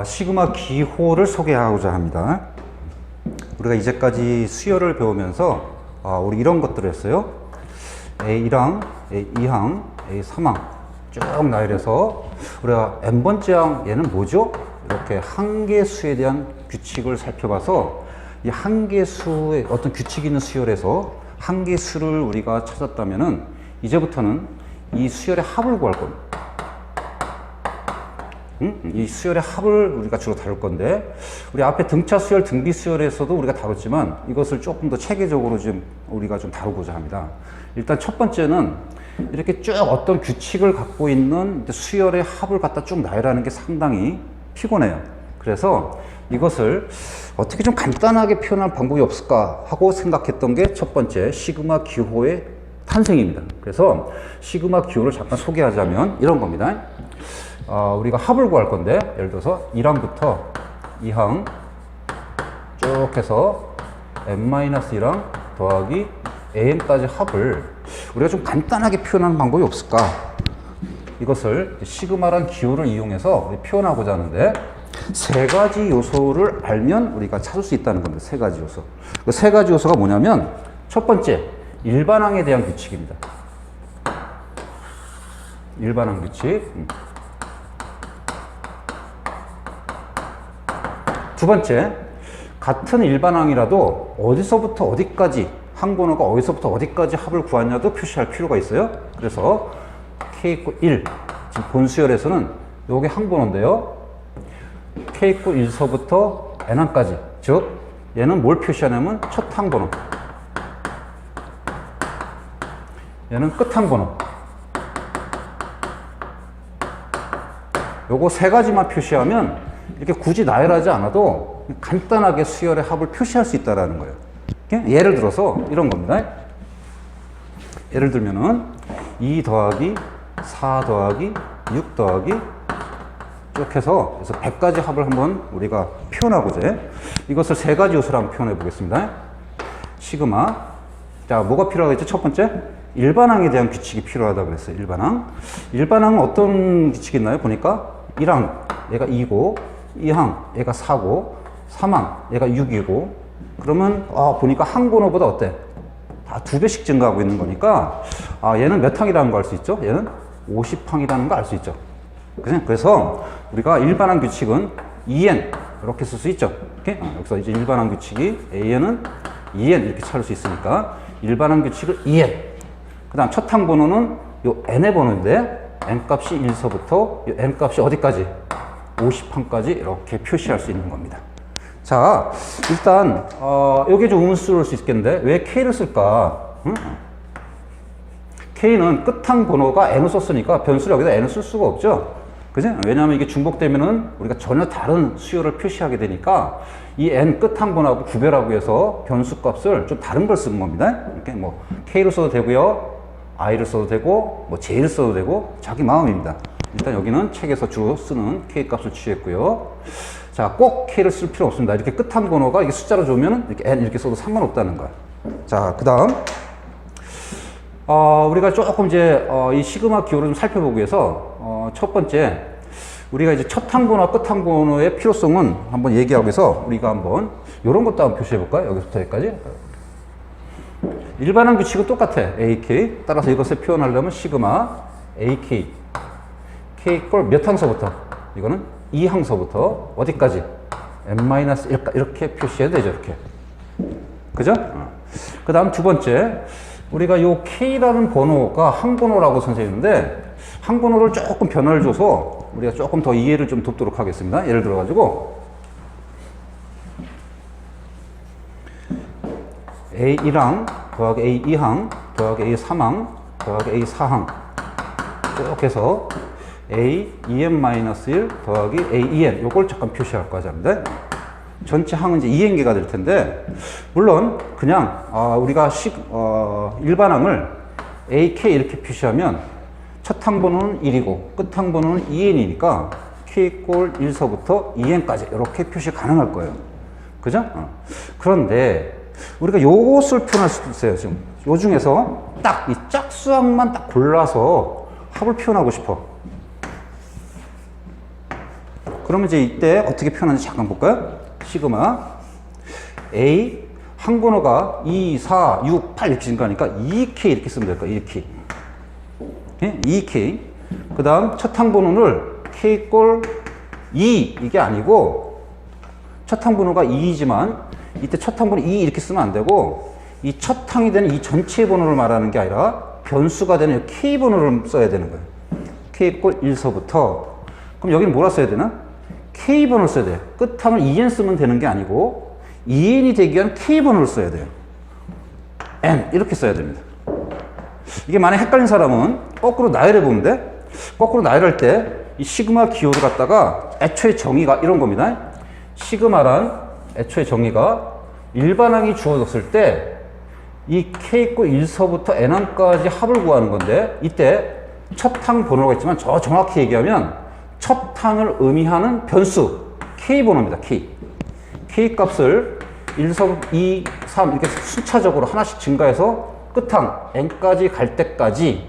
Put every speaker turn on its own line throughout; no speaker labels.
시그마 기호를 소개하고자 합니다. 우리가 이제까지 수열을 배우면서 우리 이런 것들을 했어요. A1항, A2항, A3항 쭉 나열해서 우리가 n번째 항 얘는 뭐죠? 이렇게 한계수에 대한 규칙을 살펴봐서 이 한계수의 어떤 규칙이 있는 수열에서 한계수를 우리가 찾았다면은 이제부터는 이 수열의 합을 구할 겁니다. 이 수열의 합을 우리가 주로 다룰 건데, 우리 앞에 등차 수열, 등비 수열에서도 우리가 다뤘지만 이것을 조금 더 체계적으로 좀 우리가 좀 다루고자 합니다. 일단 첫 번째는 이렇게 쭉 어떤 규칙을 갖고 있는 수열의 합을 갖다 쭉 나열하는 게 상당히 피곤해요. 그래서 이것을 어떻게 좀 간단하게 표현할 방법이 없을까 하고 생각했던 게 첫 번째 시그마 기호의 탄생입니다. 그래서 시그마 기호를 잠깐 소개하자면 이런 겁니다. 우리가 합을 구할 건데, 예를 들어서 1항부터 2항 쭉 해서 n-1항 더하기 an까지 합을 우리가 좀 간단하게 표현하는 방법이 없을까? 이것을 시그마란 기호를 이용해서 표현하고자 하는데, 세 가지 요소를 알면 우리가 찾을 수 있다는 겁니다. 세 가지 요소. 그 세 가지 요소가 뭐냐면, 첫 번째, 일반항에 대한 규칙입니다. 일반항 규칙. 두 번째, 같은 일반항이라도 어디서부터 어디까지, 항번호가 어디서부터 어디까지 합을 구하냐도 표시할 필요가 있어요. 그래서 K=1, 지금 본수열에서는 요게 항번호인데요. K=1서부터 N항까지, 즉 얘는 뭘 표시하냐면 첫 항번호, 얘는 끝 항번호. 요거 세 가지만 표시하면 이렇게 굳이 나열하지 않아도 간단하게 수열의 합을 표시할 수 있다는 거예요. 예를 들어서 이런 겁니다. 예를 들면은 2 더하기 4 더하기 6 더하기 쭉 해서 그래서 100가지 합을 한번 우리가 표현하고자 해. 이것을 세 가지 요소로 한번 표현해 보겠습니다. 시그마. 자, 뭐가 필요하겠죠? 첫 번째, 일반항에 대한 규칙이 필요하다고 그랬어요. 일반항. 일반항은 어떤 규칙이 있나요? 보니까 1항, 얘가 2고, 2항, 얘가 4고, 3항, 얘가 6이고, 그러면, 보니까 항번호보다 어때? 다 2배씩 증가하고 있는 거니까, 얘는 몇 항이라는 거 알 수 있죠? 얘는 50항이라는 거 알 수 있죠? 그래서 우리가 일반항 규칙은 2n, 이렇게 쓸 수 있죠? 여기서 이제 일반항 규칙이 AN은 2n 이렇게 찾을 수 있으니까, 일반항 규칙을 2n. 그 다음 첫 항번호는 요 n의 번호인데, n 값이 1서부터 n 값이 어디까지? 50항까지 이렇게 표시할 수 있는 겁니다. 자, 일단 여기 좀 의문스러울 수 있겠는데 왜 K를 쓸까? K는 끝항 번호가 n을 썼으니까 변수를 여기다 n을 쓸 수가 없죠. 그죠? 왜냐하면 이게 중복되면은 우리가 전혀 다른 수열을 표시하게 되니까 이 n 끝항 번호하고 구별하기 위해서 변수 값을 좀 다른 걸 쓰는 겁니다. 이렇게 뭐 K를 써도 되고요, I를 써도 되고, 뭐 J를 써도 되고, 자기 마음입니다. 일단 여기는 책에서 주로 쓰는 K 값을 취했고요. 자, 꼭 K를 쓸 필요 없습니다. 이렇게 끝항 번호가 이게 숫자로 주면 이렇게 N 이렇게 써도 상관없다는 거야. 자, 그 다음, 우리가 조금 이제, 이 시그마 기호를 좀 살펴보기 위해서, 첫 번째, 우리가 이제 첫 항번호와 끝 항번호의 필요성은 한번 얘기하기 위해서 우리가 한번, 요런 것도 한번 표시해 볼까요? 여기서부터 여기까지. 일반항 규칙은 똑같아. AK. 따라서 이것을 표현하려면 시그마 AK. K 꼴 몇 항서부터? 이거는 2항서부터 어디까지? n-1 이렇게 표시해야 되죠. 이렇게. 그죠? 그 다음 두 번째. 우리가 요 K라는 번호가 항번호라고 선생님인데 항번호를 조금 변화를 줘서 우리가 조금 더 이해를 좀 돕도록 하겠습니다. 예를 들어 가지고 A1항 더하기 A2항 더하기 A3항 더하기 A4항 쭉 해서 A2n-1 더하기 A2n 요걸 잠깐 표시할 거자 합니다. 전체 항은 이제 2n개가 될 텐데, 물론 그냥 우리가 일반항을 AK 이렇게 표시하면 첫 항번호는 1이고 끝 항번호는 2n이니까 K 꼴 1서부터 2n까지 이렇게 표시 가능할 거예요. 그죠? 그런데 우리가 요것을 표현할 수도 있어요. 지금 요 중에서 딱 이 짝수항만 딱 골라서 합을 표현하고 싶어. 그러면 이제 이때 어떻게 표현하는지 잠깐 볼까요? 시그마 A 항번호가 2, 4, 6, 8 이렇게 증가하니까 2K 이렇게 쓰면 될 거예요. 2K. 예? 2K. 그 다음 첫 항번호를 K 꼴 2 이게 아니고 첫 항번호가 2이지만 이때 첫 항번호 2 이렇게 쓰면 안 되고 이 첫 항이 되는 이 전체 번호를 말하는 게 아니라 변수가 되는 K 번호를 써야 되는 거예요. K 꼴 1서부터 그럼 여기는 뭐라 써야 되나? K 번호를 써야 돼요. 끝항을 2n 쓰면 되는 게 아니고 2n이 되기 위한 K 번호를 써야 돼요. n 이렇게 써야 됩니다. 이게 만약 헷갈린 사람은 거꾸로 나열해 보면 돼. 거꾸로 나열할 때 이 시그마 기호를 갖다가 애초에 정의가 이런 겁니다. 시그마란 애초에 정의가 일반항이 주어졌을 때 이 K 꼴 1서부터 n항까지 합을 구하는 건데 이때 첫 항 번호가 있지만 저 정확히 얘기하면 첫 항을 의미하는 변수 K 번호입니다. K 값을 1서 2, 3 이렇게 순차적으로 하나씩 증가해서 끝항 n까지 갈 때까지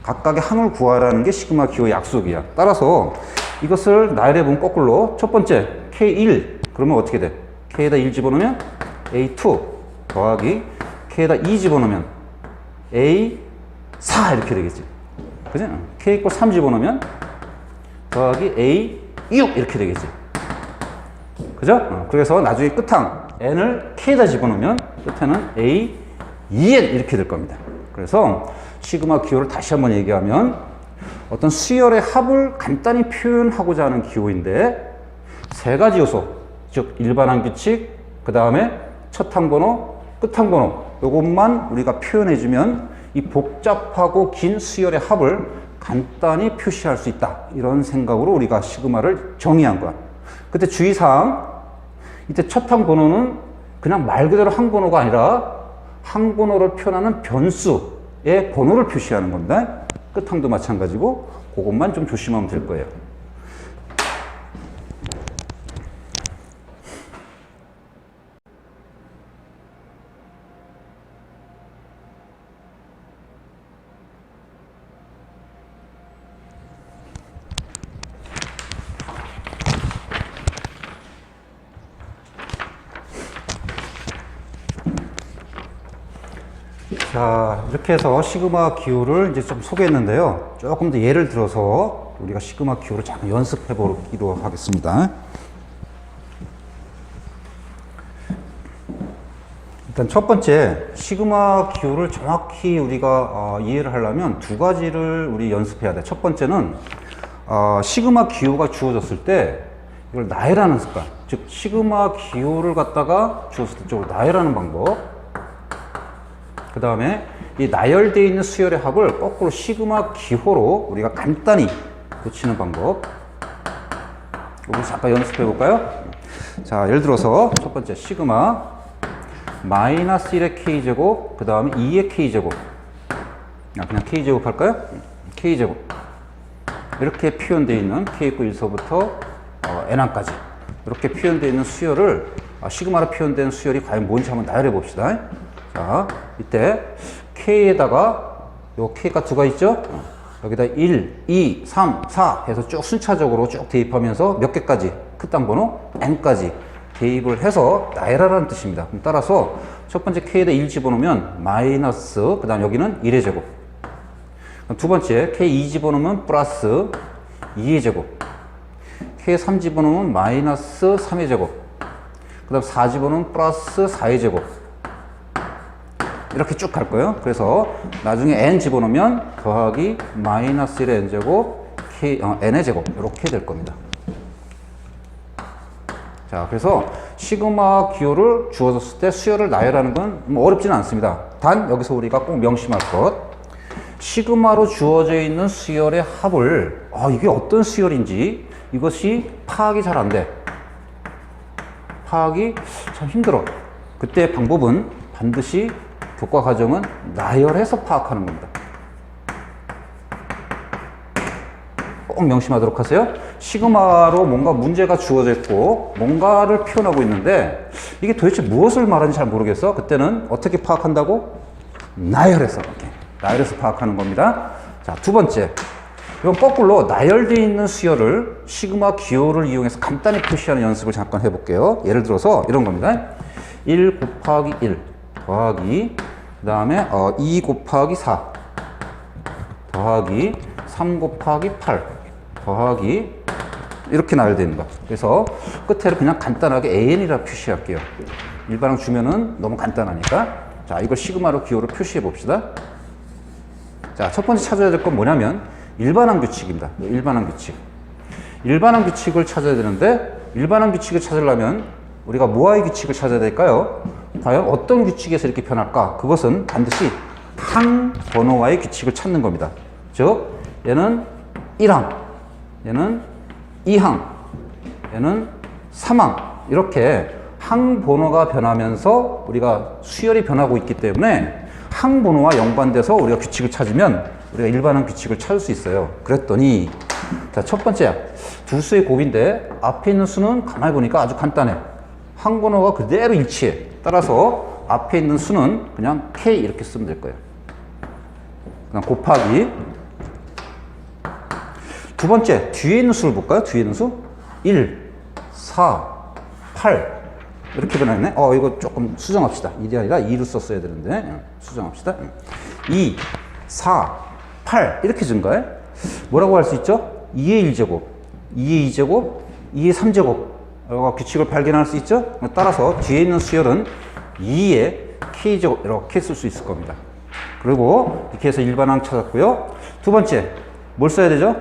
각각의 항을 구하라는 게 시그마 기호의 약속이야. 따라서 이것을 나열해 보면 거꾸로 첫 번째 K1 그러면 어떻게 돼? K에다 1 집어넣으면 A2 더하기 K에다 2 집어넣으면 A4 이렇게 되겠지. 그지? K 꼴 3 집어넣으면 더하기 A6 이렇게 되겠지. 그죠? 그래서 나중에 끝항 n을 K에다 집어넣으면 끝에는 A2n 이렇게 될 겁니다. 그래서 시그마 기호를 다시 한번 얘기하면 어떤 수열의 합을 간단히 표현하고자 하는 기호인데 세 가지 요소, 즉 일반항 규칙, 그 다음에 첫 항번호, 끝 항번호 이것만 우리가 표현해주면 이 복잡하고 긴 수열의 합을 간단히 표시할 수 있다. 이런 생각으로 우리가 시그마를 정의한 거야. 그때 주의사항, 이때 첫 항번호는 그냥 말 그대로 항번호가 아니라 항번호를 표현하는 변수의 번호를 표시하는 겁니다. 끝항도 마찬가지고 그것만 좀 조심하면 될 거예요. 자, 이렇게 해서 시그마 기호를 이제 좀 소개했는데요. 조금 더 예를 들어서 우리가 시그마 기호를 잠깐 연습해 보기로 하겠습니다. 일단 첫 번째, 시그마 기호를 정확히 우리가 이해를 하려면 두 가지를 우리 연습해야 돼. 첫 번째는 시그마 기호가 주어졌을 때 이걸 나열하는 습관. 즉, 시그마 기호를 갖다가 주었을 때 쪽으로 나열하는 방법. 그 다음에 이 나열되어 있는 수열의 합을 거꾸로 시그마 기호로 우리가 간단히 고치는 방법. 이거 잠깐 연습해 볼까요? 자, 예를 들어서 첫 번째 시그마 마이너스 1의 K제곱, 그 다음에 2의 K제곱. 그냥 K제곱 할까요? K제곱. 이렇게 표현되어 있는 K 있고 1서부터 N항까지. 이렇게 표현되어 있는 수열을, 시그마로 표현된 수열이 과연 뭔지 한번 나열해 봅시다. 자, 이때 K에다가 요 K가 두 가지 있죠? 여기다 1, 2, 3, 4 해서 쭉 순차적으로 쭉 대입하면서 몇 개까지? 끝단번호 N까지 대입을 해서 나열하라는 뜻입니다. 그럼 따라서 첫 번째 K에다 1 집어넣으면 마이너스, 그 다음 여기는 1의 제곱. 두 번째 K2 집어넣으면 플러스 2의 제곱. K3 집어넣으면 마이너스 3의 제곱. 그 다음 4 집어넣으면 플러스 4의 제곱. 이렇게 쭉 갈 거예요. 그래서 나중에 n 집어넣으면 더하기 마이너스 1의 n제곱, n의 제곱 이렇게 될 겁니다. 자, 그래서 시그마 기호를 주어졌을 때 수열을 나열하는 건 뭐 어렵지는 않습니다. 단 여기서 우리가 꼭 명심할 것, 시그마로 주어져 있는 수열의 합을 이게 어떤 수열인지 이것이 파악이 잘 안 돼. 파악이 참 힘들어. 그때 방법은 반드시 교과 과정은 나열해서 파악하는 겁니다. 꼭 명심하도록 하세요. 시그마로 뭔가 문제가 주어져 있고 뭔가를 표현하고 있는데 이게 도대체 무엇을 말하는지 잘 모르겠어. 그때는 어떻게 파악한다고? 나열해서. 이렇게 나열해서 파악하는 겁니다. 자, 두 번째. 이건 거꾸로 나열되어 있는 수열을 시그마 기호를 이용해서 간단히 표시하는 연습을 잠깐 해볼게요. 예를 들어서 이런 겁니다. 1 곱하기 1 더하기 그 다음에 2 곱하기 4 더하기 3 곱하기 8 더하기 이렇게 나열되는 거. 그래서 끝에를 그냥 간단하게 AN이라 표시할게요. 일반항 주면은 너무 간단하니까. 자, 이걸 시그마로 기호로 표시해 봅시다. 자, 첫 번째 찾아야 될 건 뭐냐면 일반항 규칙입니다. 일반항 규칙. 일반항 규칙을 찾아야 되는데 일반항 규칙을 찾으려면 우리가 모아의 규칙을 찾아야 될까요? 과연 어떤 규칙에서 이렇게 변할까? 그것은 반드시 항 번호와의 규칙을 찾는 겁니다. 즉, 얘는 1항, 얘는 2항, 얘는 3항 이렇게 항 번호가 변하면서 우리가 수열이 변하고 있기 때문에 항 번호와 연관돼서 우리가 규칙을 찾으면 우리가 일반항 규칙을 찾을 수 있어요. 그랬더니 자, 첫 번째 두 수의 곱인데 앞에 있는 수는 가만히 보니까 아주 간단해. 항 번호가 그대로 일치해. 따라서 앞에 있는 수는 그냥 K 이렇게 쓰면 될 거예요. 그냥 곱하기 두 번째 뒤에 있는 수를 볼까요? 뒤에 있는 수 1, 4, 8 이렇게 변화했네. 이거 조금 수정합시다. 1이 아니라 2를 썼어야 되는데 수정합시다. 2, 4, 8 이렇게 증가해. 뭐라고 할 수 있죠? 2의 1제곱, 2의 2제곱, 2의 3제곱 규칙을 발견할 수 있죠? 따라서 뒤에 있는 수열은 2의 K제곱 이렇게 쓸 수 있을 겁니다. 그리고 이렇게 해서 일반항 찾았고요. 두 번째 뭘 써야 되죠?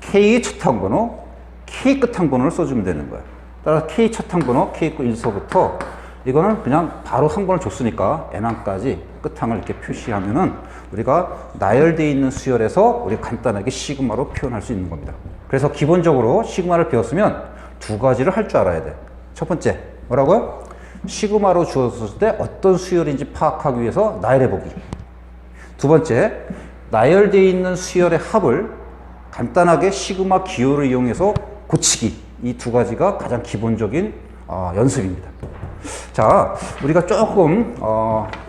K의 첫 항번호, K 끝항번호를 써주면 되는 거예요. 따라서 K 첫 항번호, K 거 1서부터 이거는 그냥 바로 항번호를 줬으니까 N항까지 끝항을 이렇게 표시하면은 우리가 나열되어 있는 수열에서 우리가 간단하게 시그마로 표현할 수 있는 겁니다. 그래서 기본적으로 시그마를 배웠으면 두 가지를 할 줄 알아야 돼. 첫 번째 뭐라고요? 시그마로 주었을 때 어떤 수열인지 파악하기 위해서 나열해보기. 두 번째, 나열되어 있는 수열의 합을 간단하게 시그마 기호를 이용해서 고치기. 이 두 가지가 가장 기본적인 연습입니다. 자, 우리가 조금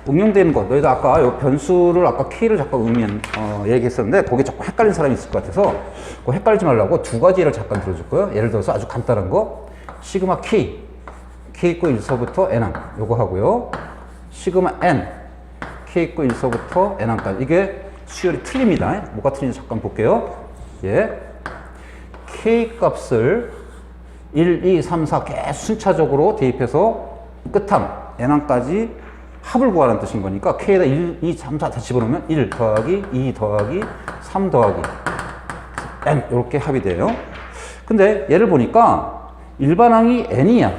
응용되는 것, 너희도 아까 요 변수를 아까 K를 잠깐 얘기했었는데 거기에 조금 헷갈린 사람이 있을 것 같아서 그거 헷갈리지 말라고 두 가지 예를 잠깐 들어줄 거예요. 예를 들어서 아주 간단한 거 시그마 K, K 있고 1서부터 N항 요거 하고요. 시그마 N, K 있고 1서부터 N항까지. 이게 수열이 틀립니다. 뭐가 틀린지 잠깐 볼게요. 예. K 값을 1, 2, 3, 4 계속 순차적으로 대입해서 끝항, N항까지 합을 구하라는 뜻인 거니까 K에다 1, 2, 3, 4 다 집어넣으면 1 더하기 2 더하기 3 더하기 N 이렇게 합이 돼요. 근데 얘를 보니까 일반항이 N이야.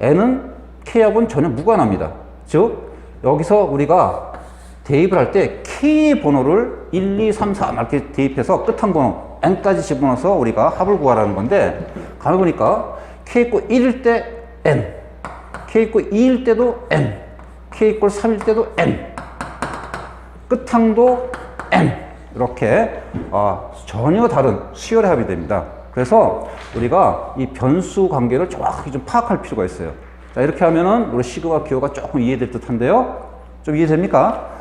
N은 K하고는 전혀 무관합니다. 즉 여기서 우리가 대입을 할 때 K의 번호를 1, 2, 3, 4 이렇게 대입해서 끝항 번호 N까지 집어넣어서 우리가 합을 구하라는 건데 가만히 보니까 K 있고 1일 때 N, K 있고 2일 때도 N, K 있고 3일 때도 N, 끝항도 N 이렇게 전혀 다른 수열의 합이 됩니다. 그래서 우리가 이 변수 관계를 정확하게 좀 파악할 필요가 있어요. 자, 이렇게 하면은 우리 시그마 기호가 조금 이해될 듯 한데요. 좀 이해됩니까?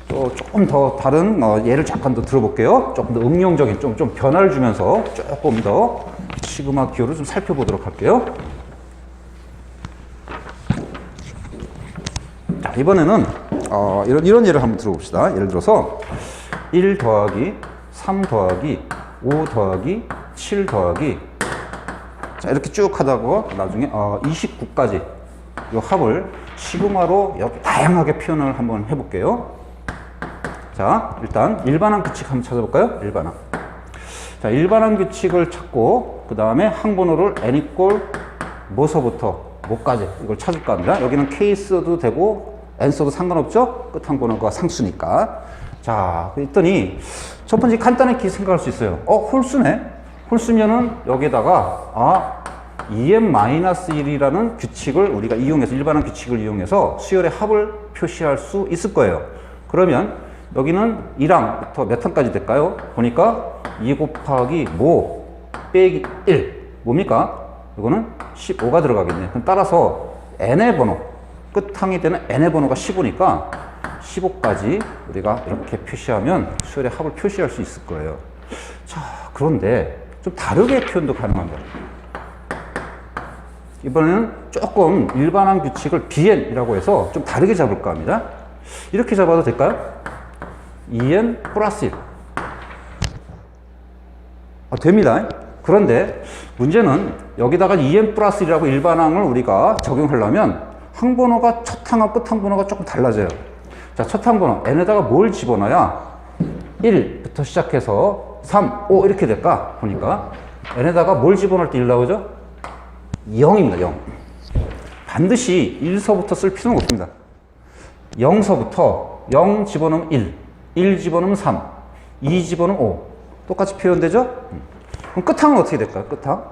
또 조금 더 다른 예를 잠깐 더 들어볼게요. 조금 더 응용적인 좀 변화를 주면서 조금 더 시그마 기호를 좀 살펴보도록 할게요. 자, 이번에는 이런 예를 한번 들어봅시다. 예를 들어서 1 더하기 3 더하기 5 더하기 7 더하기 자, 이렇게 쭉 하다가 나중에 29까지 이 합을 시그마로 다양하게 표현을 한번 해볼게요. 자, 일단 일반항 규칙 한번 찾아볼까요? 일반항. 자, 일반항 규칙을 찾고 그 다음에 항번호를 n 이꼴 뭐서부터 뭐까지 이걸 찾을까 합니다. 여기는 k 써도 되고 n 써도 상관없죠? 끝항번호가 상수니까. 자, 그랬더니 첫 번째 간단하게 생각할 수 있어요. 홀수네? 홀수면은 여기에다가 EM-1이라는 규칙을 우리가 이용해서 일반항 규칙을 이용해서 수열의 합을 표시할 수 있을 거예요. 그러면 여기는 1항부터 몇 항까지 될까요? 보니까 2 곱하기 뭐 빼기 1 뭡니까? 이거는 15가 들어가겠네. 그럼 따라서 n의 번호 끝항이 되는 n의 번호가 15니까 15까지 우리가 이렇게 표시하면 수열의 합을 표시할 수 있을 거예요. 자, 그런데 좀 다르게 표현도 가능합니다. 이번에는 조금 일반항 규칙을 BN이라고 해서 좀 다르게 잡을까 합니다. 이렇게 잡아도 될까요? 2n 플러스 1. 됩니다. 그런데 문제는 여기다가 2n 플러스 1이라고 일반항을 우리가 적용하려면 항번호가 첫 항하고 끝 항번호가 조금 달라져요. 자, 첫 항번호 n에다가 뭘 집어넣어야 1부터 시작해서 3, 5 이렇게 될까? 보니까 n에다가 뭘 집어넣을 때 1 나오죠? 0입니다. 0. 반드시 1서부터 쓸 필요는 없습니다. 0서부터 0 집어넣으면 1 집어넣으면 3, 2 집어넣으면 5 똑같이 표현되죠? 그럼 끝항은 어떻게 될까요? 끝항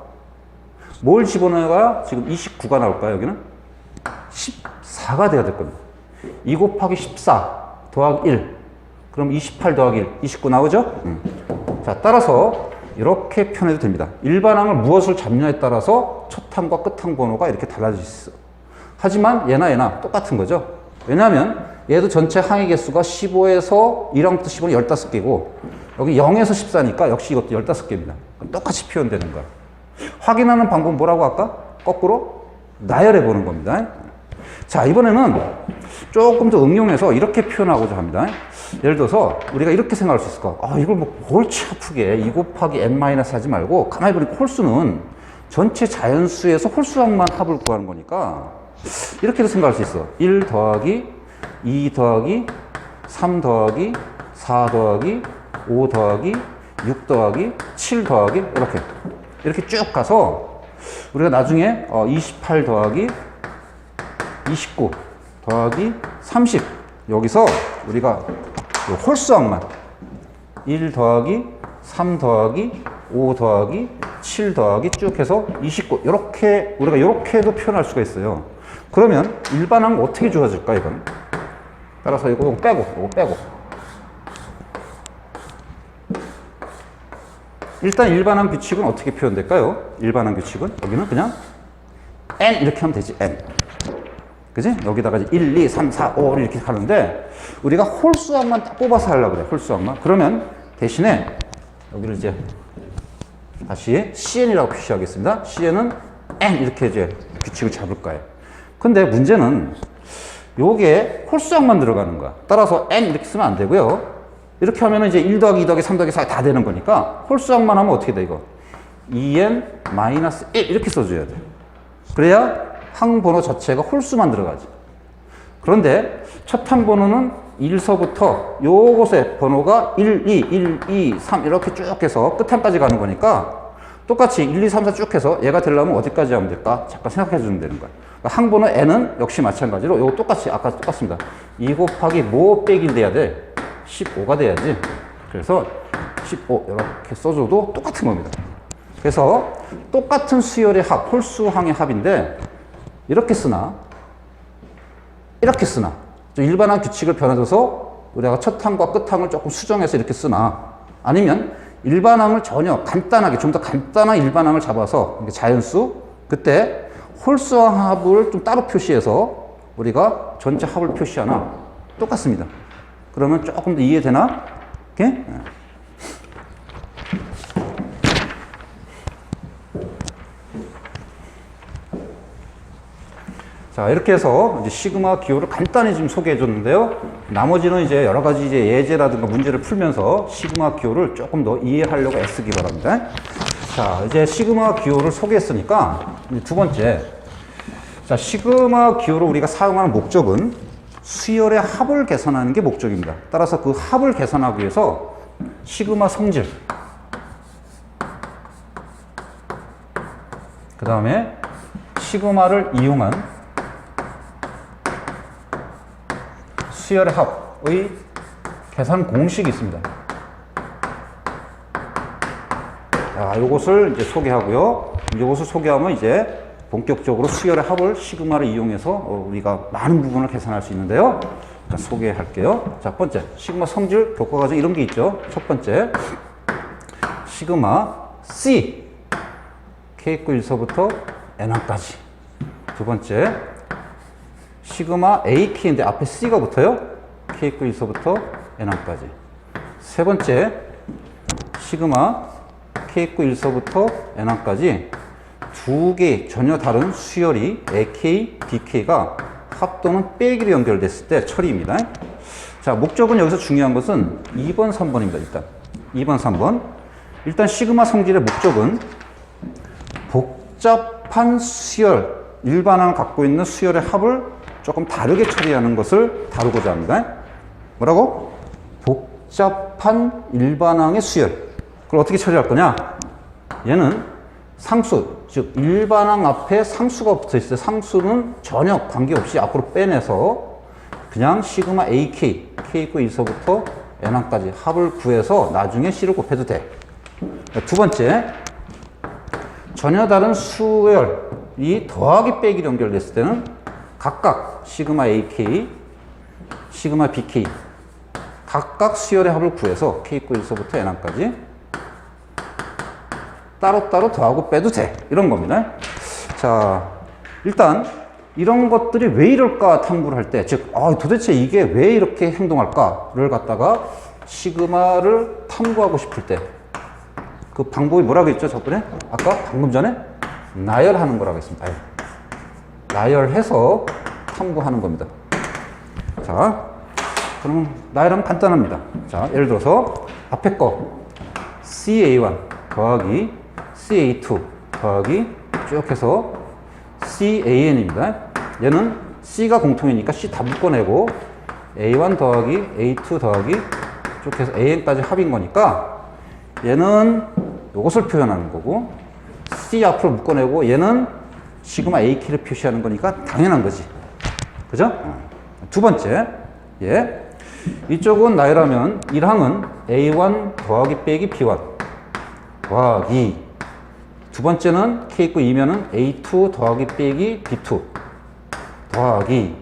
뭘 집어넣어야 지금 29가 나올까요? 여기는 14가 돼야 될 겁니다. 2 곱하기 14 더하기 1 그럼 28 더하기 1 29 나오죠? 자, 따라서 이렇게 표현해도 됩니다. 일반항을 무엇을 잡냐에 따라서 첫 항과 끝 항 번호가 이렇게 달라질 수 있어. 하지만 얘나 똑같은 거죠. 왜냐하면 얘도 전체 항의 개수가 15에서 1항부터 15는 15개고 여기 0에서 14니까 역시 이것도 15개입니다. 똑같이 표현되는 거야. 확인하는 방법은 뭐라고 할까? 거꾸로 나열해 보는 겁니다. 자, 이번에는 조금 더 응용해서 이렇게 표현하고자 합니다. 예를 들어서 우리가 이렇게 생각할 수 있을 거야. 이걸 뭐 골치 아프게 2 곱하기 n 마이너스 하지 말고 가만히 보니까 홀수는 전체 자연수에서 홀수항만 합을 구하는 거니까 이렇게도 생각할 수 있어. 1 더하기 2 더하기 3 더하기 4 더하기 5 더하기 6 더하기 7 더하기 이렇게 쭉 가서 우리가 나중에 28 더하기 29 더하기 30 여기서 우리가 홀수항만 1 더하기 3 더하기 5 더하기 7 더하기 쭉 해서 29 이렇게 우리가 이렇게도 표현할 수가 있어요. 그러면 일반항 어떻게 주어질까 이건? 따라서 이거 빼고 일단 일반항 규칙은 어떻게 표현될까요? 일반항 규칙은 여기는 그냥 n 이렇게 하면 되지. n 그지? 여기다가 1, 2, 3, 4, 5 이렇게 가는데 우리가 홀수항만 딱 뽑아서 하려고 그래. 홀수항만. 그러면 대신에 여기를 이제 다시 cn이라고 표시하겠습니다. cn은 n 이렇게 이제 규칙을 잡을 거예요. 근데 문제는 요게 홀수항만 들어가는 거야. 따라서 n 이렇게 쓰면 안 되고요. 이렇게 하면 이제 1 더하기 2 더하기 3 더하기 4 다 되는 거니까 홀수항만 하면 어떻게 돼 이거? 2n-1 이렇게 써줘야 돼. 그래야 항번호 자체가 홀수만 들어가지. 그런데 첫 항번호는 1서부터 요곳에 번호가 1, 2, 1, 2, 3 이렇게 쭉 해서 끝항까지 가는 거니까 똑같이 1, 2, 3, 4 쭉 해서 얘가 되려면 어디까지 하면 될까? 잠깐 생각해 주면 되는 거야. 그러니까 항번호 n은 역시 마찬가지로 요거 똑같이 아까 똑같습니다. 2 곱하기 뭐 빼기 돼야 돼? 15가 돼야지. 그래서 15 이렇게 써줘도 똑같은 겁니다. 그래서 똑같은 수열의 합, 홀수항의 합인데 이렇게 쓰나 이렇게 쓰나 좀 일반항 규칙을 변화줘서 우리가 첫 항과 끝 항을 조금 수정해서 이렇게 쓰나 아니면 일반항을 전혀 간단하게 좀 더 간단한 일반항을 잡아서 자연수 그때 홀수항 합을 좀 따로 표시해서 우리가 전체 합을 표시하나 똑같습니다. 그러면 조금 더 이해되나? 이렇게? 자, 이렇게 해서 이제 시그마 기호를 간단히 지금 소개해 줬는데요. 나머지는 이제 여러 가지 이제 예제라든가 문제를 풀면서 시그마 기호를 조금 더 이해하려고 애쓰기 바랍니다. 자, 이제 시그마 기호를 소개했으니까 이제 두 번째. 자, 시그마 기호를 우리가 사용하는 목적은 수열의 합을 계산하는 게 목적입니다. 따라서 그 합을 계산하기 위해서 시그마 성질, 그 다음에 시그마를 이용한 수열의 합의 계산 공식이 있습니다. 자, 요것을 이제 소개하고요. 요것을 소개하면 이제 본격적으로 수열의 합을 시그마를 이용해서 우리가 많은 부분을 계산할 수 있는데요. 자, 소개할게요. 자, 첫 번째, 시그마 성질 교과과정 이런 게 있죠. 첫 번째, 시그마 C K-구 1서부터 N항까지. 두 번째, 시그마 AK인데 앞에 C가 붙어요. K-구 1서부터 N항까지. 세 번째, 시그마 k 있고 1서부터 n1까지 두 개 전혀 다른 수열이 AK, BK가 합 또는 빼기로 연결됐을 때 처리입니다. 자, 목적은 여기서 중요한 것은 2번, 3번입니다. 일단 2번, 3번. 일단 시그마 성질의 목적은 복잡한 수열, 일반항을 갖고 있는 수열의 합을 조금 다르게 처리하는 것을 다루고자 합니다. 뭐라고? 복잡한 일반항의 수열. 그걸 어떻게 처리할 거냐? 얘는 상수, 즉 일반항 앞에 상수가 붙어 있을 때 상수는 전혀 관계없이 앞으로 빼내서 그냥 시그마 AK, K 있고 1서부터 N항까지 합을 구해서 나중에 C를 곱해도 돼. 두 번째, 전혀 다른 수열이 더하기 빼기로 연결됐을 때는 각각 시그마 AK, 시그마 BK 각각 수열의 합을 구해서 K 있고 1서부터 N항까지 따로따로 더하고 빼도 돼. 이런 겁니다. 자, 일단 이런 것들이 왜 이럴까 탐구를 할 때, 즉 도대체 이게 왜 이렇게 행동할까를 갖다가 시그마를 탐구하고 싶을 때 그 방법이 뭐라고 했죠? 저번에? 아까 방금 전에 나열하는 거라고 했습니다. 나열해서 탐구하는 겁니다. 자, 그러면 나열하면 간단합니다. 자, 예를 들어서 앞에 거 CA1 더하기 CA2 더하기 쭉 해서 CAN입니다. 얘는 C가 공통이니까 C 다 묶어내고 A1 더하기 A2 더하기 쭉 해서 AN까지 합인 거니까 얘는 이것을 표현하는 거고 C 앞으로 묶어내고 얘는 시그마 AK를 표시하는 거니까 당연한 거지. 그죠? 두 번째, 이쪽은 나열하면 1항은 A1 더하기 빼기 B1 더하기, 두 번째는 K 있고 2면은 A2 더하기 빼기 B2 더하기,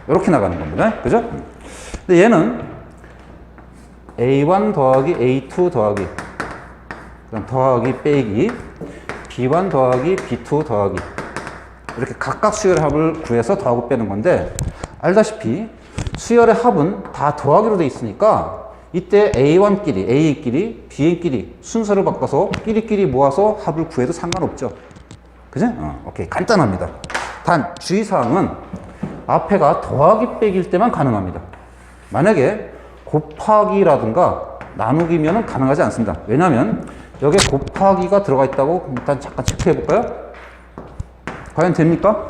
이렇게 나가는 겁니다. 그죠? 근데 얘는 A1 더하기 A2 더하기, 더하기 빼기, B1 더하기 B2 더하기, 이렇게 각각 수열의 합을 구해서 더하고 빼는 건데, 알다시피 수열의 합은 다 더하기로 돼 있으니까 이때 A1끼리, A끼리, B끼리 순서를 바꿔서 끼리끼리 모아서 합을 구해도 상관없죠. 그죠? 오케이. 간단합니다. 단, 주의사항은 앞에가 더하기 빼기일 때만 가능합니다. 만약에 곱하기라든가 나누기면은 가능하지 않습니다. 왜냐면 여기에 곱하기가 들어가 있다고 일단 잠깐 체크해 볼까요? 과연 됩니까?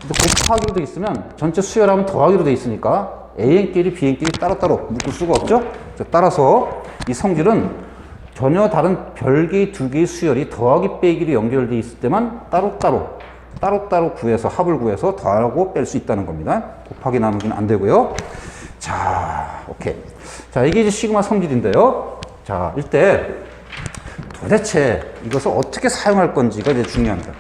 곱하기로 돼 있으면 전체 수열하면 더하기로 돼 있으니까 AN끼리 BN끼리 따로따로 묶을 수가 없죠? 따라서 이 성질은 전혀 다른 별개의 두 개의 수열이 더하기 빼기로 연결되어 있을 때만 따로따로 구해서 합을 구해서 더하고 뺄 수 있다는 겁니다. 곱하기 나누기는 안 되고요. 자, 오케이. 자, 이게 이제 시그마 성질인데요. 자, 이때 도대체 이것을 어떻게 사용할 건지가 이제 중요합니다.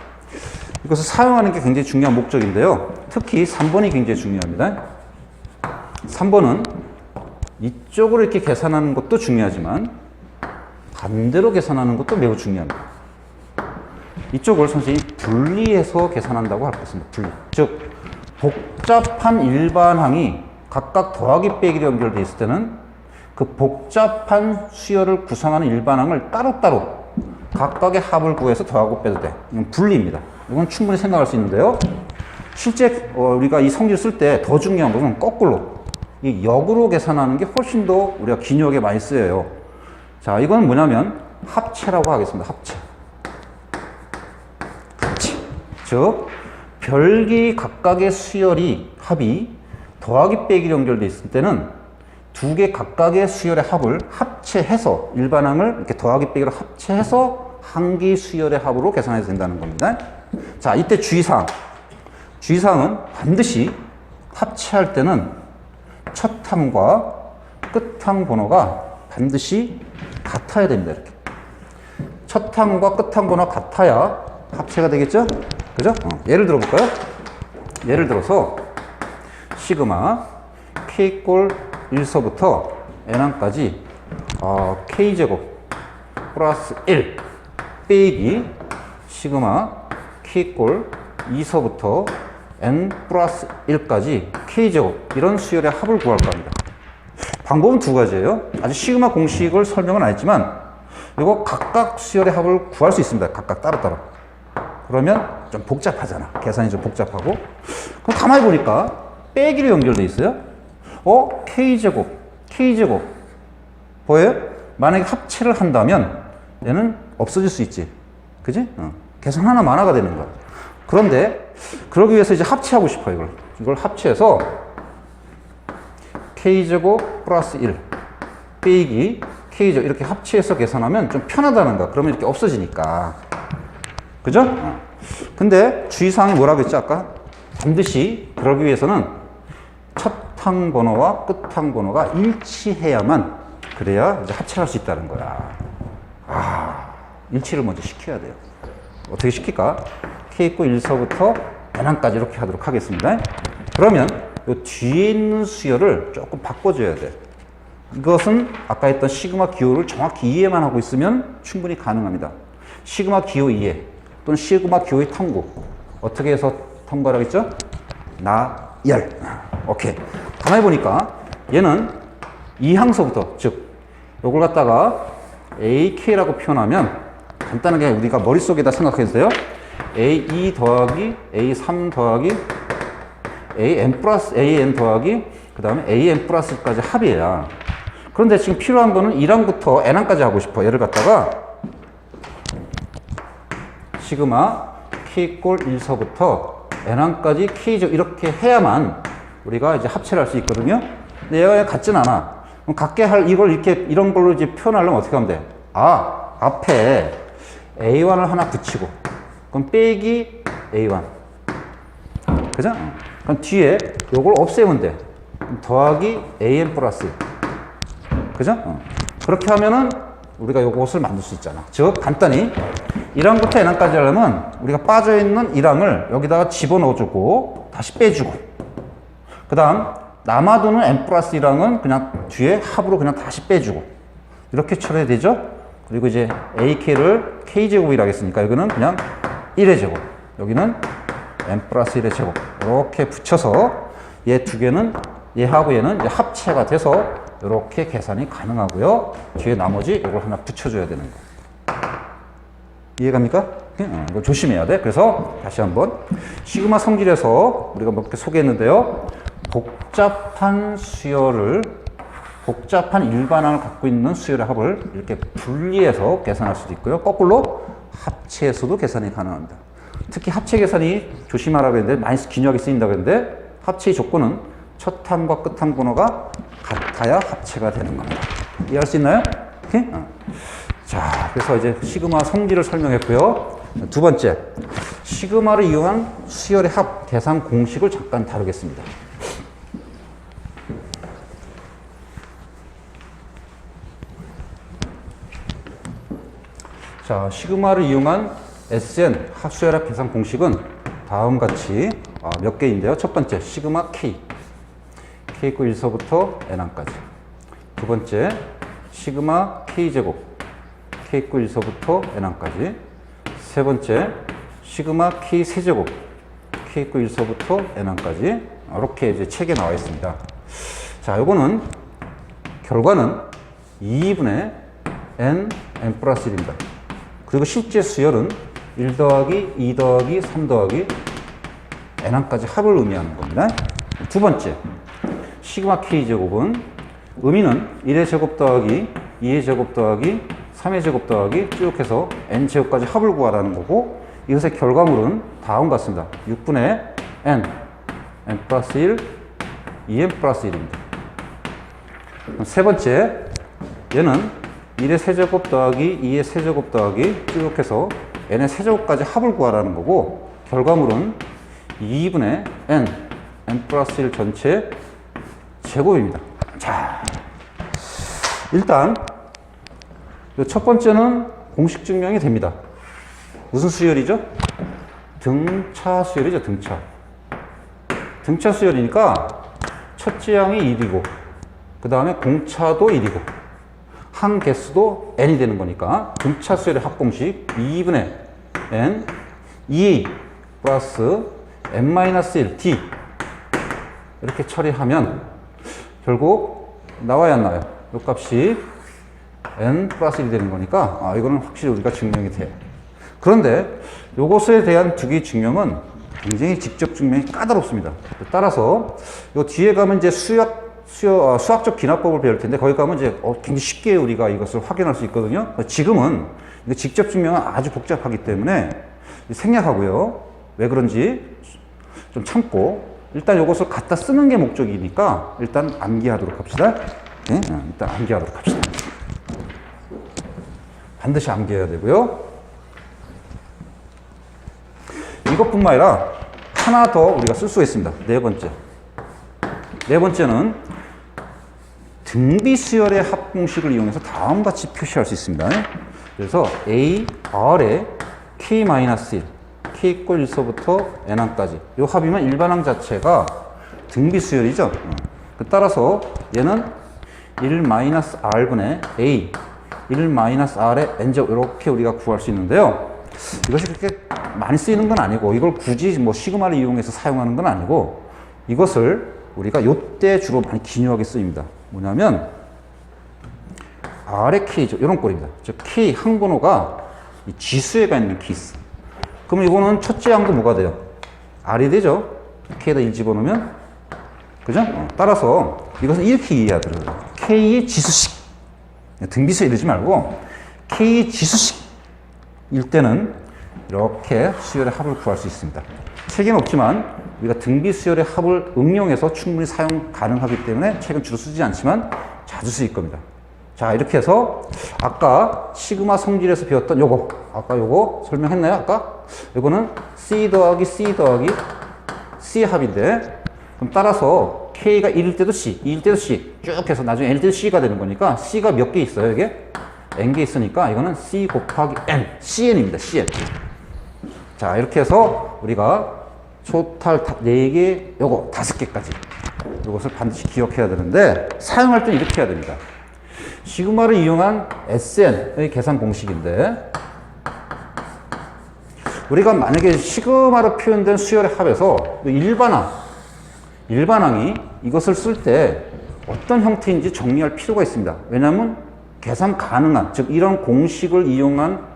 이것을 사용하는 게 굉장히 중요한 목적인데요. 특히 3번이 굉장히 중요합니다. 3번은 이쪽으로 이렇게 계산하는 것도 중요하지만 반대로 계산하는 것도 매우 중요합니다. 이쪽을 선생님이 분리해서 계산한다고 할 것입니다. 분리. 즉, 복잡한 일반항이 각각 더하기 빼기로 연결되어 있을 때는 그 복잡한 수열을 구성하는 일반항을 따로따로 각각의 합을 구해서 더하고 빼도 돼. 이건 분리입니다. 이건 충분히 생각할 수 있는데요. 실제 우리가 이 성질 쓸 때 더 중요한 것은 거꾸로 이 역으로 계산하는 게 훨씬 더 우리가 기억에 많이 쓰여요. 자, 이건 뭐냐면 합체라고 하겠습니다. 합체. 즉, 별개 각각의 수열이 합이 더하기 빼기로 연결되어 있을 때는 두 개 각각의 수열의 합을 합체해서 일반항을 이렇게 더하기 빼기로 합체해서 한 개의 수열의 합으로 계산해도 된다는 겁니다. 자, 이때 주의사항. 주의사항은 반드시 합체할 때는 첫 항과 끝 항 번호가 반드시 같아야 됩니다. 이렇게. 첫 항과 끝 항 번호가 같아야 합체가 되겠죠? 그죠? 예를 들어 볼까요? 예를 들어서 시그마 K 꼴 1서부터 N항까지 K제곱 플러스 1 빼기 시그마 K 꼴 2서부터 N 플러스 1까지 K제곱, 이런 수열의 합을 구할 겁니다. 방법은 두 가지예요. 아직 시그마 공식을 설명은 안 했지만 이거 각각 수열의 합을 구할 수 있습니다. 각각 따로따로. 그러면 좀 복잡하잖아. 계산이 좀 복잡하고. 그럼 가만히 보니까 빼기로 연결돼 있어요. K제곱, K제곱. 보여요? 만약에 합체를 한다면 얘는 없어질 수 있지. 그지? 계산 하나 만화가 되는 거야. 그런데 그러기 위해서 이제 합체하고 싶어요. 이걸 합체해서 K제곱 플러스 1 빼기 K제곱 이렇게 합체해서 계산하면 좀 편하다는 거야. 그러면 이렇게 없어지니까. 그죠? 근데 주의사항이 뭐라고 했지 아까? 반드시 그러기 위해서는 첫 항 번호와 끝 항 번호가 일치해야만 그래야 이제 합체를 할 수 있다는 거야. 일치를 먼저 시켜야 돼요. 어떻게 시킬까? K 있고 1서부터 N항까지 이렇게 하도록 하겠습니다. 그러면 이 뒤에 있는 수열을 조금 바꿔줘야 돼. 이것은 아까 했던 시그마 기호를 정확히 이해만 하고 있으면 충분히 가능합니다. 시그마 기호 이해 또는 시그마 기호의 탐구. 어떻게 해서 탐구하라고 했죠? 나열. 오케이. 가만히 보니까 얘는 이 항서부터, 즉 요걸 갖다가 AK라고 표현하면 간단하게 우리가 머릿속에다 생각해주세요. A2 더하기 A3 더하기 AN 플러스 AN 더하기 그 다음에 AN 플러스까지 합이에요. 그런데 지금 필요한 거는 1항부터 N항까지 하고 싶어. 얘를 갖다가 시그마 K꼴 1서부터 N항까지 K죠. 이렇게 해야만 우리가 이제 합체를 할 수 있거든요. 근데 얘가 같진 않아. 그럼 같게 할 이걸 이렇게 이런 걸로 이제 표현하려면 어떻게 하면 돼? 앞에 A1을 하나 붙이고 그럼 빼기 A1. 그죠? 그럼 뒤에 요걸 없애면 돼. 더하기 AN 플러스. 그죠? 그렇게 하면은 우리가 요것을 만들 수 있잖아. 즉, 간단히 1항부터 N항까지 하려면 우리가 빠져있는 1항을 여기다가 집어넣어주고 다시 빼주고 그 다음 남아도는 N 플러스 1항은 그냥 뒤에 합으로 그냥 다시 빼주고 이렇게 처리해야 되죠? 그리고 이제 AK를 K제곱이라고 했으니까 여기는 그냥 1의 제곱 여기는 N 플러스 1의 제곱 이렇게 붙여서 얘 두 개는 얘하고 얘는 이제 합체가 돼서 이렇게 계산이 가능하고요. 뒤에 나머지 이걸 하나 붙여줘야 되는 거. 이해갑니까? 이거 조심해야 돼. 그래서 다시 한번 시그마 성질에서 우리가 몇 개 소개했는데요. 복잡한 수열을 복잡한 일반항을 갖고 있는 수열의 합을 이렇게 분리해서 계산할 수도 있고요. 거꾸로 합체해서도 계산이 가능합니다. 특히 합체 계산이 조심하라고 했는데 많이 기묘하게 쓰인다고 했는데 합체의 조건은 첫 항과 끝 항 번호가 같아야 합체가 되는 겁니다. 이해할 수 있나요? 오케이? 자, 그래서 이제 시그마 성질을 설명했고요. 두 번째, 시그마를 이용한 수열의 합 계산 공식을 잠깐 다루겠습니다. 자, 시그마를 이용한 SN 합수열합 계산 공식은 다음과 같이 몇 개인데요. 첫 번째, 시그마 K. K 있고 1서부터 N항까지. 두 번째, 시그마 K제곱. K 있고 1서부터 N항까지. 세 번째, 시그마 K 세제곱. K 있고 1서부터 N항까지. 이렇게 이제 책에 나와 있습니다. 자, 요거는 결과는 2분의 N 플러스 1입니다. 그리고 실제 수열은 1 더하기 2 더하기 3 더하기 N항까지 합을 의미하는 겁니다. 두 번째, 시그마 K제곱은 의미는 1의 제곱 더하기 2의 제곱 더하기 3의 제곱 더하기 쭉 해서 N제곱까지 합을 구하라는 거고 이것의 결과물은 다음과 같습니다. 6분의 N 플러스 1, 2N 플러스 1입니다. 세 번째, 얘는 1의 세제곱 더하기 2의 세제곱 더하기 쭉 해서 N의 세제곱까지 합을 구하라는 거고 결과물은 2분의 N 플러스 1 전체 제곱입니다. 자, 일단 첫 번째는 공식 증명이 됩니다. 무슨 수열이죠? 등차 수열이죠. 등차 수열이니까 첫째 항이 1이고 그 다음에 공차도 1이고 항 개수도 n이 되는 거니까 등차 수열의 합공식 2분의 n 2a 플러스 n-1 d 이렇게 처리하면 결국 나와야 안 나와요? 이 값이 n 플러스 1이 되는 거니까 이거는 확실히 우리가 증명이 돼. 그런데 이것에 대한 두 개의 증명은 굉장히 직접 증명이 까다롭습니다. 따라서 요 뒤에 가면 이제 수학적 기납법을 배울 텐데 거기 가면 이제 굉장히 쉽게 우리가 이것을 확인할 수 있거든요. 지금은 이거 직접 증명은 아주 복잡하기 때문에 생략하고요. 왜 그런지 좀 참고 일단 이것을 갖다 쓰는 게 목적이니까 일단 암기하도록 합시다. 네? 일단 암기하도록 합시다. 반드시 암기해야 되고요. 이것뿐만 아니라 하나 더 우리가 쓸 수가 있습니다. 네 번째. 네 번째는 등비 수열의 합공식을 이용해서 다음과 같이 표시할 수 있습니다. 그래서 A, R에 K-1, K 이퀄 1서부터 N항까지 이 합이면 일반항 자체가 등비 수열이죠. 따라서 얘는 1-R분의 A, 1-R의 N제곱 이렇게 우리가 구할 수 있는데요. 이것이 그렇게 많이 쓰이는 건 아니고 이걸 굳이 뭐 시그마를 이용해서 사용하는 건 아니고 이것을 우리가 요때 주로 많이 기묘하게 쓰입니다. 뭐냐면 R의 K죠. 이런 꼴입니다. 즉 K 항번호가 이 지수에가 있는 케이스. 그럼 이거는 첫째 항도 뭐가 돼요? R이 되죠. K에다 1 집어넣으면 그죠? 따라서 이것은 이렇게 이해하더라고요. K의 지수식. 등비수에 이러지 말고 K의 지수식일 때는 이렇게 수열의 합을 구할 수 있습니다. 책에는 없지만 우리가 등비 수열의 합을 응용해서 충분히 사용 가능하기 때문에 책은 주로 쓰지 않지만 자주 쓰일 겁니다. 자, 이렇게 해서 아까 시그마 성질에서 배웠던 요거 아까 요거 설명했나요? 아까? 요거는 C 더하기 C 더하기 C 합인데 그럼 따라서 K가 1일 때도 C, 2일 때도 C 쭉 해서 나중에 N일 때도 C가 되는 거니까 C가 몇 개 있어요? 이게? N개 있으니까 이거는 C 곱하기 N, CN입니다. CN. 자, 이렇게 해서 우리가 토탈 4개, 요거 5개까지 이것을 반드시 기억해야 되는데 사용할 때는 이렇게 해야 됩니다. 시그마를 이용한 SN의 계산 공식인데 우리가 만약에 시그마로 표현된 수열의 합에서 일반항이 이것을 쓸 때 어떤 형태인지 정리할 필요가 있습니다. 왜냐하면 계산 가능한, 즉 이런 공식을 이용한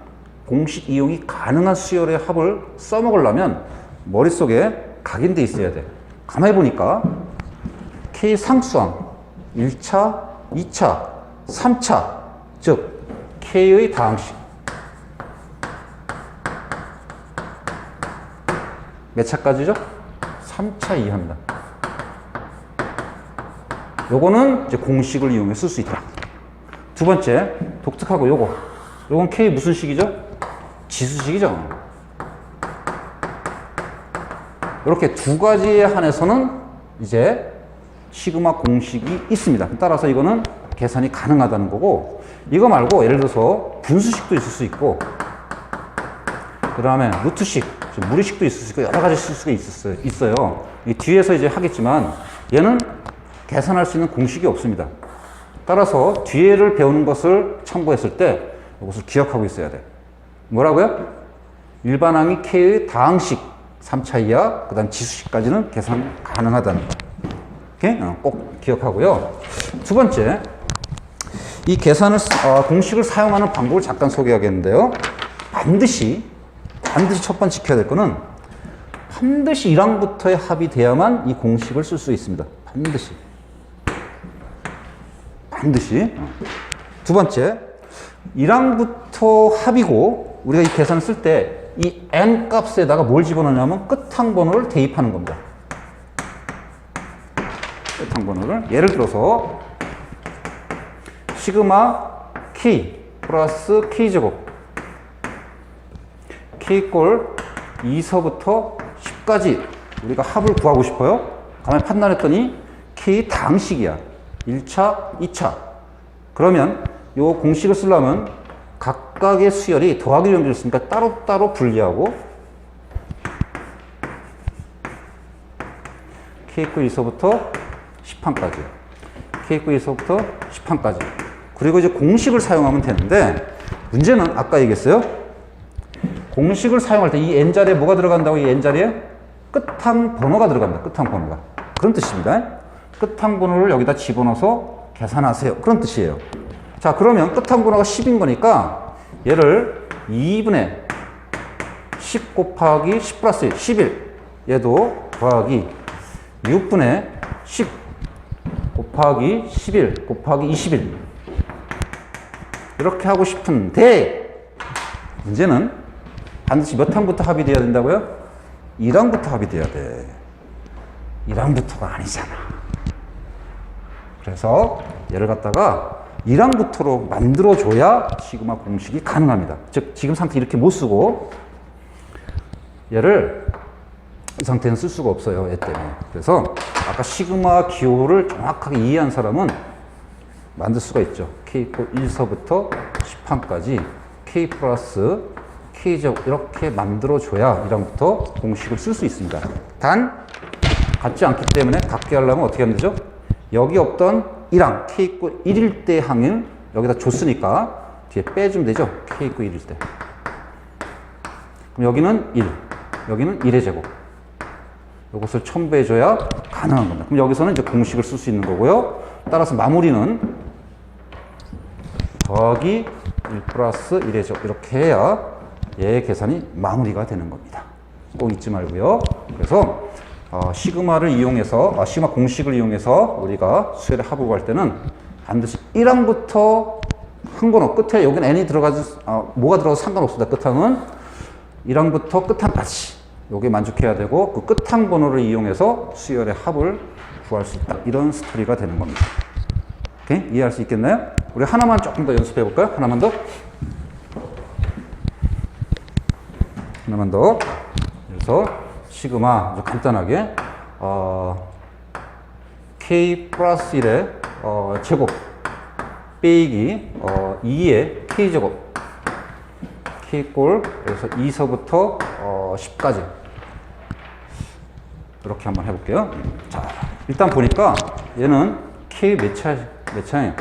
공식 이용이 가능한 수열의 합을 써먹으려면 머릿속에 각인돼 있어야 돼. 가만히 보니까 K 상수항 1차, 2차, 3차 즉 K의 다항식 몇 차까지죠? 3차 이하입니다. 요거는 이제 공식을 이용해 쓸 수 있다. 두 번째 독특하고 요건 K 무슨 식이죠? 지수식이죠. 이렇게 두 가지에 한해서는 이제 시그마 공식이 있습니다. 따라서 이거는 계산이 가능하다는 거고 이거 말고 예를 들어서 분수식도 있을 수 있고 그 다음에 루트식, 무리식도 있을 수 있고 여러 가지 쓸 수가 있어요. 이 뒤에서 이제 하겠지만 얘는 계산할 수 있는 공식이 없습니다. 따라서 뒤에를 배우는 것을 참고했을 때 이것을 기억하고 있어야 돼. 뭐라고요? 일반항이 K의 다항식 3차 이하, 그 다음 지수식까지는 계산 가능하다는 거. 오케이? 꼭 기억하고요. 두 번째, 이 계산을, 공식을 사용하는 방법을 잠깐 소개하겠는데요. 반드시 첫 번째 지켜야 될 거는 반드시 1항부터의 합이 돼야만 이 공식을 쓸 수 있습니다. 반드시. 두 번째, 1항부터 합이고 우리가 이 계산을 쓸 때 이 n 값에다가 뭘 집어넣냐면 끝항번호를 대입하는 겁니다. 끝항번호를 예를 들어서 시그마 K 플러스 K제곱 K꼴 2서부터 10까지 우리가 합을 구하고 싶어요. 가만히 판단했더니 K 다항식이야. 1차, 2차. 그러면 이 공식을 쓰려면 각각의 수열이 더하기 연결이 있으니까 따로따로 분리하고 K꼴 2서부터 10항까지 K꼴 2서부터 10항까지 그리고 이제 공식을 사용하면 되는데 문제는 아까 얘기했어요. 공식을 사용할 때 이 n자리에 뭐가 들어간다고? 이 n자리에 끝항번호가 들어갑니다. 끝항번호가. 그런 뜻입니다. 끝항번호를 여기다 집어넣어서 계산하세요. 그런 뜻이에요. 자, 그러면 끝항분호가 10인 거니까 얘를 2분의 10 곱하기 10 플러스 1, 11. 얘도 더하기 6분의 10 곱하기 11 곱하기 21. 이렇게 하고 싶은데 문제는 반드시 몇 항부터 합이 돼야 된다고요? 1항부터 합이 돼야 돼. 1항부터가 아니잖아. 그래서 얘를 갖다가 1항부터로 만들어줘야 시그마 공식이 가능합니다. 즉 지금 상태 이렇게 못 쓰고 얘를 이 상태는 쓸 수가 없어요. 얘 때문에. 그래서 아까 시그마 기호를 정확하게 이해한 사람은 만들 수가 있죠. k 이퀄 1서부터 10항까지 k 플러스 k제곱 이렇게 만들어줘야 1항부터 공식을 쓸 수 있습니다. 단 같지 않기 때문에 같게 하려면 어떻게 하면 되죠? 여기 없던 1항 k 이퀄 1일 때 항을 여기다 줬으니까 뒤에 빼주면 되죠. k 이퀄 1일 때. 그럼 여기는 1, 여기는 1의 제곱. 이것을 첨부해줘야 가능한 겁니다. 그럼 여기서는 이제 공식을 쓸 수 있는 거고요. 따라서 마무리는 더하기 1 플러스 1의 제곱 이렇게 해야 얘의 계산이 마무리가 되는 겁니다. 꼭 잊지 말고요. 그래서 시그마를 이용해서 시그마 공식을 이용해서 우리가 수열의 합을 구할 때는 반드시 1항부터 항번호 끝에 여기는 n이 들어가지 뭐가 들어가도 상관없습니다. 끝항은 1항부터 끝항까지 요게 만족해야 되고 그 끝항 번호를 이용해서 수열의 합을 구할 수 있다. 이런 스토리가 되는 겁니다. 오케이? 이해할 수 있겠나요? 우리 하나만 조금 더 연습해 볼까요? 하나만 더. 하나만 더. 그래서 시그마 아주 간단하게 k 플러스 1의 제곱 빼기 2의 k 제곱 k 꼴 그래서 2서부터 10까지 이렇게 한번 해볼게요. 자, 일단 보니까 얘는 k 몇 차예요?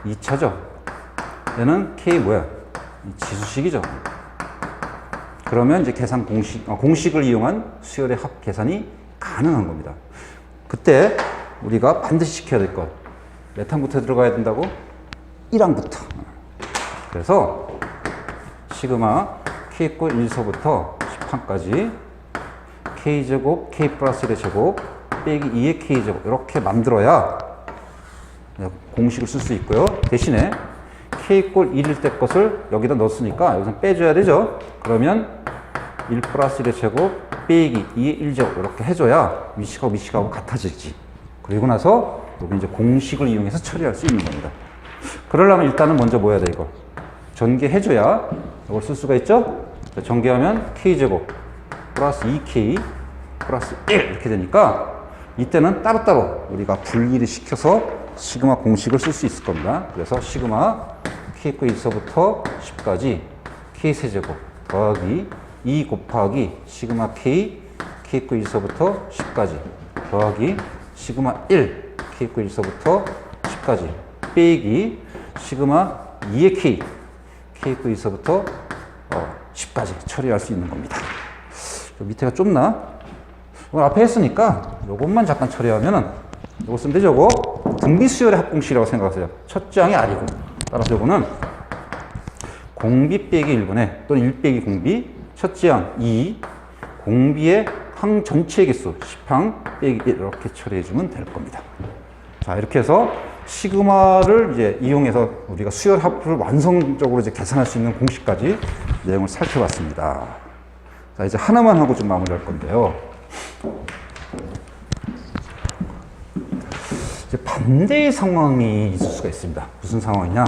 2차죠. 얘는 k 뭐야? 지수식이죠. 그러면 이제 계산 공식을 이용한 수열의 합 계산이 가능한 겁니다. 그때 우리가 반드시 지켜야 될 것. 몇 항부터 들어가야 된다고? 1항부터. 그래서 시그마 k 이퀄 1서부터 10항까지 k제곱 k 플러스 1의 제곱 빼기 2의 k제곱 이렇게 만들어야 공식을 쓸 수 있고요. 대신에 k 이퀄 1일 때 것을 여기다 넣었으니까 여기서 빼줘야 되죠. 그러면 1 플러스 1의 제곱 빼기 2의 1제곱 이렇게 해줘야 위식하고 미식하고 같아지지. 그리고 나서 여기 이제 공식을 이용해서 처리할 수 있는 겁니다. 그러려면 일단은 먼저 뭐 해야 돼, 이거? 전개해줘야 이걸 쓸 수가 있죠? 전개하면 k제곱 플러스 2k 플러스 1 이렇게 되니까 이때는 따로따로 우리가 분리를 시켜서 시그마 공식을 쓸 수 있을 겁니다. 그래서 시그마 k 이퀄 1서부터 10까지 k 세제곱 더하기 2 곱하기 시그마 k 이퀄 1서부터 10까지 더하기 시그마 1 k 이퀄 1서부터 10까지 빼기 시그마 2의 k 이퀄 1서부터 10까지 처리할 수 있는 겁니다. 밑에가 좁나? 오늘 앞에 했으니까 이것만 잠깐 처리하면은 이거 쓰면 되죠. 이거 등비수열의 합공식이라고 생각하세요. 첫째 항이 아니고. 따라서 이거는 공비 빼기 1분의 또는 1 빼기 공비 첫째 항 2 공비의 항 전체의 개수 10항 빼기 1 이렇게 처리해주면 될 겁니다. 자, 이렇게 해서 시그마를 이제 이용해서 우리가 수열 합을 완성적으로 이제 계산할 수 있는 공식까지 내용을 살펴봤습니다. 자, 이제 하나만 하고 좀 마무리할 건데요. 이제 반대의 상황이 있을 수가 있습니다. 무슨 상황이냐?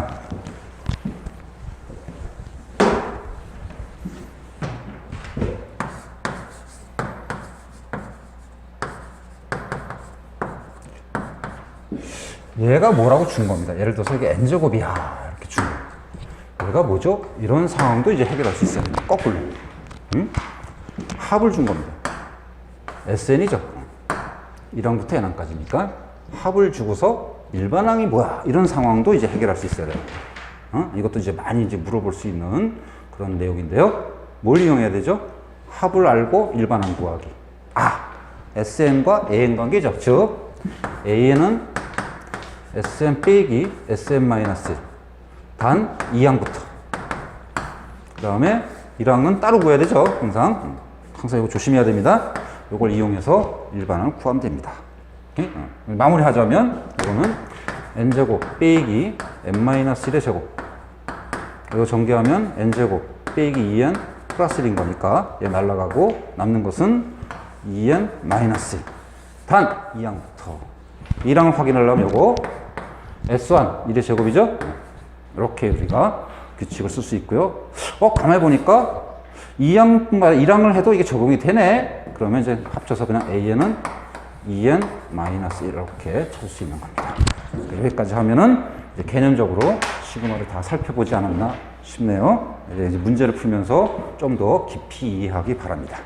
얘가 뭐라고 준 겁니다. 예를 들어서 이게 n제곱이야 이렇게 준 거예요. 얘가 뭐죠? 이런 상황도 이제 해결할 수 있어요. 거꾸로. 합을 준 겁니다. SN이죠. 1항부터 n항까지니까 합을 주고서 일반항이 뭐야? 이런 상황도 이제 해결할 수 있어야 돼요. 이것도 이제 많이 이제 물어볼 수 있는 그런 내용인데요. 뭘 이용해야 되죠? 합을 알고 일반항 구하기. SN과 AN 관계죠. 즉, AN은 SN 빼기 SN 마이너스 단 2항부터. 그 다음에 1항은 따로 구해야 되죠. 항상 이거 조심해야 됩니다. 이걸 이용해서 일반항을 구하면 됩니다. 오케이? 마무리 하자면 이거는 n제곱 빼기 n-1의 제곱. 이거 전개하면 n제곱 빼기 2n 플러스 1인 거니까 얘 날라가고 남는 것은 2n 마이너스 1. 단 2항부터. 1항을 확인하려면 이거 S1 1의 제곱이죠? 이렇게 우리가 규칙을 쓸 수 있고요. 가만히 보니까 1항을 해도 이게 적용이 되네. 그러면 이제 합쳐서 그냥 AN은 2n 마이너스 1 이렇게 찾을 수 있는 겁니다. 여기까지 하면은 이제 개념적으로 시그마를 다 살펴보지 않았나 싶네요. 이제 문제를 풀면서 좀 더 깊이 이해하기 바랍니다.